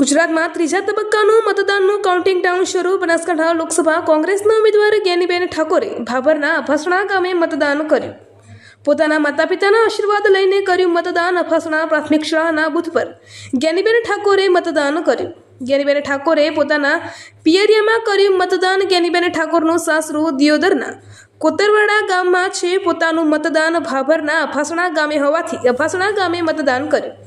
ગુજરાતમાં ત્રીજા તબક્કાનું મતદાનનું કાઉન્ટિંગ ડાઉન શરૂ. બનાસકાંઠા લોકસભા કોંગ્રેસના ઉમેદવાર જ્ઞાનીબેન ઠાકોરે ભાભરના અફાસણા ગામે મતદાન કર્યું. પોતાના માતા-પિતાના આશીર્વાદ લઈને કર્યું મતદાન. અફાસણા પ્રાથમિક શાળાના બૂથ પર જ્ઞાનીબેન ઠાકોરે મતદાન કર્યું. જ્ઞાનીબેન ઠાકોરે પોતાના પિયરિયામાં કર્યું મતદાન. જ્ઞાનીબેન ઠાકોરનું સાસરું દિયોદરના કોતરવાડા ગામમાં છે. પોતાનું મતદાન ભાભરના અફાસણા ગામે હોવાથી અફાસણા ગામે મતદાન કર્યું.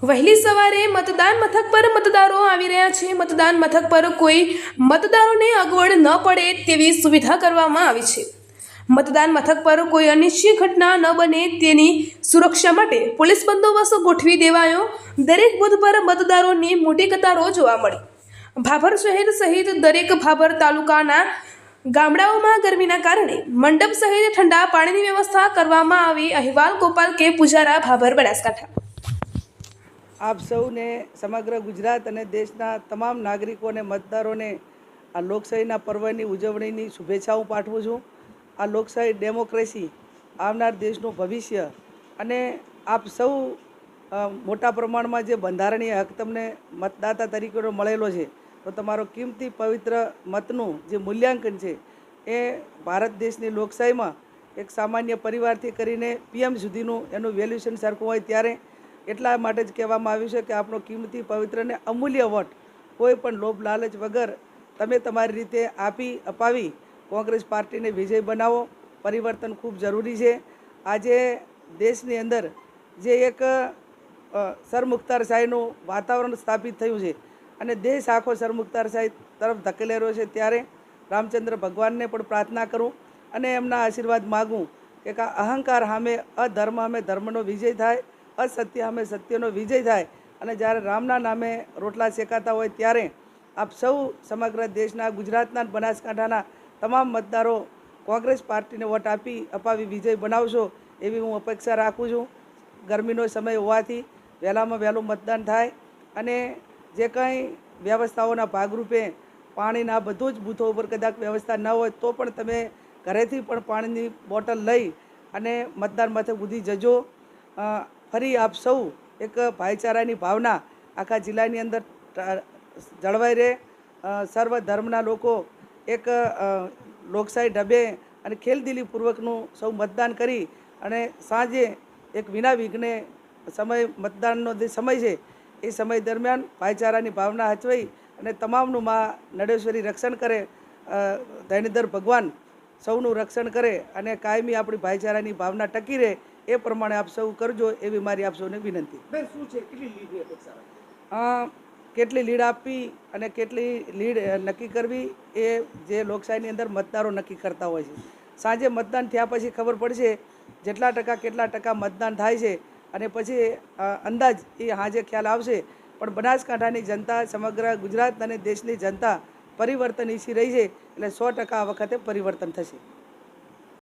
વહેલી સવારે મતદાન મથક પર મતદારો આવી રહ્યા છે. મતદાન મથક પર કોઈ મતદારોને અગવડ ન પડે તેવી સુવિધા કરવામાં આવી છે. મતદાન મથક પર કોઈ અનિચ્છનીય ઘટના ન બને તેની સુરક્ષા માટે પોલીસ બંદોબસ્ત ગોઠવી દેવાયો. દરેક બૂથ પર મતદારોની મોટી કતારો જોવા મળી. ભાભર શહેર સહિત દરેક ભાભર તાલુકાના ગામડાઓમાં ગરમીના કારણે મંડપ સહિત ઠંડા પાણીની વ્યવસ્થા કરવામાં આવી. અહેવાલ ગોપાલ કે પૂજારા, ભાભર, બનાસકાંઠા. આપ સૌને સમગ્ર ગુજરાત અને દેશના તમામ નાગરિકોને મતદારોને આ લોકશાહીના પર્વની ઉજવણીની શુભેચ્છાઓ પાઠવું છું. આ લોકશાહી ડેમોક્રેસી આવનાર દેશનું ભવિષ્ય અને આપ સૌ મોટા પ્રમાણમાં જે બંધારણીય હક તમને મતદાતા તરીકેનો મળેલો છે, તો તમારો કિંમતી પવિત્ર મતનું જે મૂલ્યાંકન છે એ ભારત દેશની લોકશાહીમાં એક સામાન્ય પરિવારથી કરીને PM સુધીનું એનું વેલ્યુએશન સરખું હોય ત્યારે એટલા માટે જ કહેવામાં આવ્યું છે કે આપણો કિંમતી પવિત્ર અને અમૂલ્ય વોટ કોઈ પણ લોભ લાલચ વગર તમે તમારી રીતે આપી અપાવી કોંગ્રેસ પાર્ટીને વિજય બનાવો. પરિવર્તન ખૂબ જરૂરી છે. આજે દેશની અંદર જે એક સરમુખતારશાહીનું વાતાવરણ સ્થાપિત થયું છે અને દેશ આખો સરમુખતારશાહી તરફ ધકેલી રહ્યો છે, ત્યારે રામચંદ્ર ભગવાનને પણ પ્રાર્થના કરું અને એમના આશીર્વાદ માગું કે અહંકાર સામે અધર્મ સામે ધર્મનો વિજય થાય, અસત્ય સામે સત્યનો વિજય થાય. અને જ્યારે રામના નામે રોટલા શેકાતા હોય ત્યારે આપ સૌ સમગ્ર દેશના, ગુજરાતના, બનાસકાંઠાના તમામ મતદારો કોંગ્રેસ પાર્ટીને વોટ અપાવી વિજય બનાવશો એવી હું અપેક્ષા રાખું છું. ગરમીનો સમય હોવાથી વહેલામાં વહેલું મતદાન થાય અને જે કંઈ વ્યવસ્થાઓના ભાગરૂપે પાણીના બધું જ બૂથો ઉપર કદાચ વ્યવસ્થા ન હોય તો પણ તમે ઘરેથી પણ પાણીની બોટલ લઈ અને મતદાન મથક સુધી જજો. ફરી આપ સૌ એક ભાઈચારાની ભાવના આખા જિલ્લાની અંદર જળવાઈ રહે. સર્વ ધર્મના લોકો એક લોકશાહી ઢબે અને ખેલદિલીપૂર્વકનું સૌ મતદાન કરી અને સાંજે એક વિના વિઘ્ને મતદાનનો જે સમય છે એ સમય દરમિયાન ભાઈચારાની ભાવના હચવાઈ અને તમામનું મા નડેશ્વરી રક્ષણ કરે, ધૈર્યધર ભગવાન સૌનું રક્ષણ કરે અને કાયમી આપણી ભાઈચારાની ભાવના ટકી રહે એ પ્રમાણે આપ સૌ કરજો એવી મારી આપ સૌને વિનંતી. શું છે, કેટલી લીડ અપેક્ષા? કેટલી લીડ આપવી અને કેટલી લીડ નક્કી કરવી એ જે લોકશાહીની અંદર મતદારો નક્કી કરતા હોય છે. સાંજે મતદાન થયા પછી ખબર પડશે જેટલા ટકા કેટલા ટકા મતદાન થાય છે અને પછી અંદાજ એ સાંજે ખ્યાલ આવશે. પણ બનાસકાંઠાની જનતા, સમગ્ર ગુજરાત અને દેશની જનતા પરિવર્તન ઈચ્છી રહી છે, એટલે 100% આ વખતે પરિવર્તન થશે.